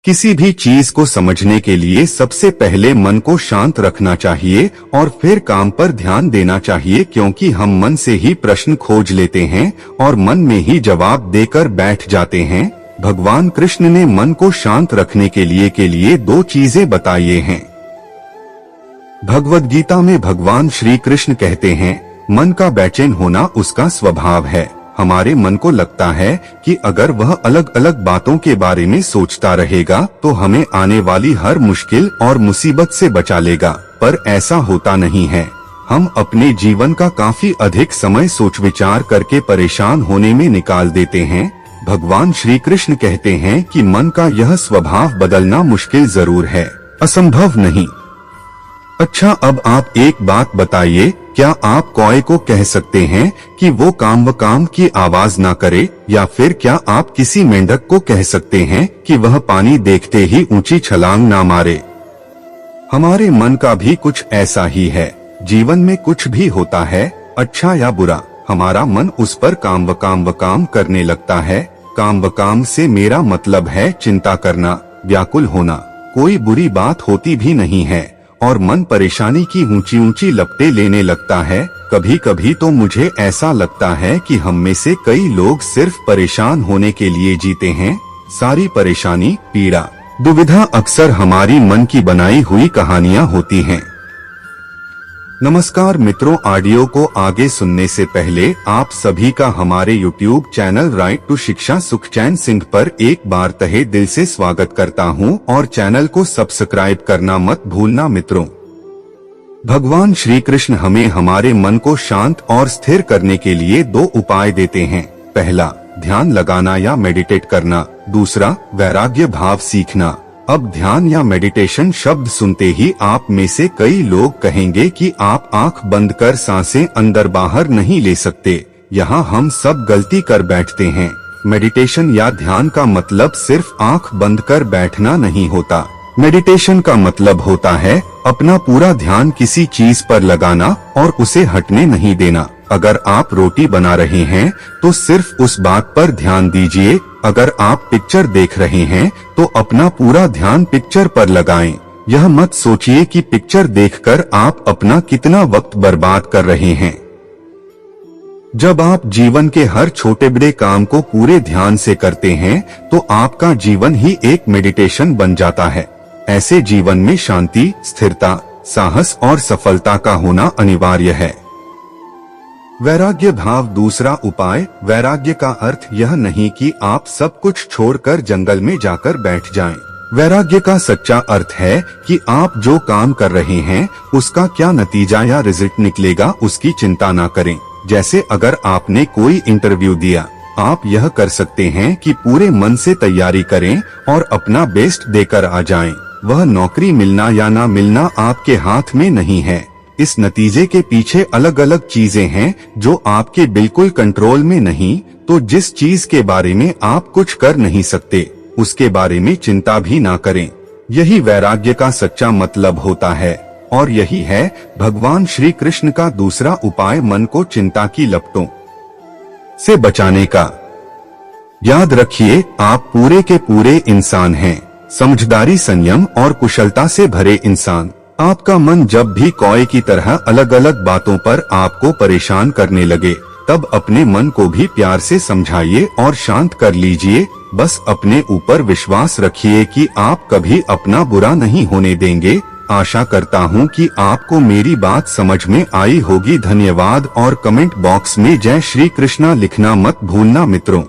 किसी भी चीज को समझने के लिए सबसे पहले मन को शांत रखना चाहिए और फिर काम पर ध्यान देना चाहिए, क्योंकि हम मन से ही प्रश्न खोज लेते हैं और मन में ही जवाब देकर बैठ जाते हैं। भगवान कृष्ण ने मन को शांत रखने के लिए दो चीजें बताई हैं। भगवद गीता में भगवान श्री कृष्ण कहते हैं, मन का बेचैन होना उसका स्वभाव है। हमारे मन को लगता है कि अगर वह अलग अलग बातों के बारे में सोचता रहेगा तो हमें आने वाली हर मुश्किल और मुसीबत से बचा लेगा, पर ऐसा होता नहीं है। हम अपने जीवन का काफी अधिक समय सोच विचार करके परेशान होने में निकाल देते हैं। भगवान श्री कृष्ण कहते हैं कि मन का यह स्वभाव बदलना मुश्किल जरूर है, असंभव नहीं। अच्छा, अब आप एक बात बताइए, क्या आप कौए को कह सकते हैं कि वो काम की आवाज ना करे, या फिर क्या आप किसी मेंढक को कह सकते हैं कि वह पानी देखते ही ऊंची छलांग ना मारे? हमारे मन का भी कुछ ऐसा ही है। जीवन में कुछ भी होता है, अच्छा या बुरा, हमारा मन उस पर काम करने लगता है। काम से मेरा मतलब है चिंता करना, व्याकुल होना। कोई बुरी बात होती भी नहीं है और मन परेशानी की ऊंची ऊंची लपटें लेने लगता है। कभी कभी तो मुझे ऐसा लगता है कि हम में से कई लोग सिर्फ परेशान होने के लिए जीते हैं। सारी परेशानी, पीड़ा, दुविधा अक्सर हमारी मन की बनाई हुई कहानियां होती हैं। नमस्कार मित्रों, ऑडियो को आगे सुनने से पहले आप सभी का हमारे YouTube चैनल राइट टू शिक्षा सुखचैन सिंह पर एक बार तहे दिल से स्वागत करता हूं और चैनल को सब्सक्राइब करना मत भूलना मित्रों। भगवान श्री कृष्ण हमें हमारे मन को शांत और स्थिर करने के लिए दो उपाय देते हैं। पहला, ध्यान लगाना या मेडिटेट करना। दूसरा, वैराग्य भाव सीखना। अब ध्यान या मेडिटेशन शब्द सुनते ही आप में से कई लोग कहेंगे कि आप आंख बंद कर सांसें अंदर बाहर नहीं ले सकते। यहाँ हम सब गलती कर बैठते हैं। मेडिटेशन या ध्यान का मतलब सिर्फ आंख बंद कर बैठना नहीं होता। मेडिटेशन का मतलब होता है अपना पूरा ध्यान किसी चीज पर लगाना और उसे हटने नहीं देना। अगर आप रोटी बना रहे हैं तो सिर्फ उस बात पर ध्यान दीजिए। अगर आप पिक्चर देख रहे हैं तो अपना पूरा ध्यान पिक्चर पर लगाएं। यह मत सोचिए कि पिक्चर देखकर आप अपना कितना वक्त बर्बाद कर रहे हैं। जब आप जीवन के हर छोटे बड़े काम को पूरे ध्यान से करते हैं तो आपका जीवन ही एक मेडिटेशन बन जाता है। ऐसे जीवन में शांति, स्थिरता, साहस और सफलता का होना अनिवार्य है। वैराग्य भाव दूसरा उपाय। वैराग्य का अर्थ यह नहीं कि आप सब कुछ छोड़कर जंगल में जाकर बैठ जाएं। वैराग्य का सच्चा अर्थ है कि आप जो काम कर रहे हैं उसका क्या नतीजा या रिजल्ट निकलेगा उसकी चिंता ना करें। जैसे अगर आपने कोई इंटरव्यू दिया, आप यह कर सकते हैं कि पूरे मन से तैयारी करें और अपना बेस्ट देकर आ जाएं। वह नौकरी मिलना या ना मिलना आपके हाथ में नहीं है। इस नतीजे के पीछे अलग अलग चीजें हैं जो आपके बिल्कुल कंट्रोल में नहीं। तो जिस चीज के बारे में आप कुछ कर नहीं सकते उसके बारे में चिंता भी ना करें। यही वैराग्य का सच्चा मतलब होता है और यही है भगवान श्री कृष्ण का दूसरा उपाय, मन को चिंता की लपटों से बचाने का। याद रखिए, आप पूरे के पूरे इंसान हैं, समझदारी, संयम और कुशलता से भरे इंसान। आपका मन जब भी कौए की तरह अलग अलग बातों पर आपको परेशान करने लगे तब अपने मन को भी प्यार से समझाइए और शांत कर लीजिए। बस अपने ऊपर विश्वास रखिए कि आप कभी अपना बुरा नहीं होने देंगे। आशा करता हूँ कि आपको मेरी बात समझ में आई होगी। धन्यवाद और कमेंट बॉक्स में जय श्री कृष्णा लिखना मत भूलना मित्रों।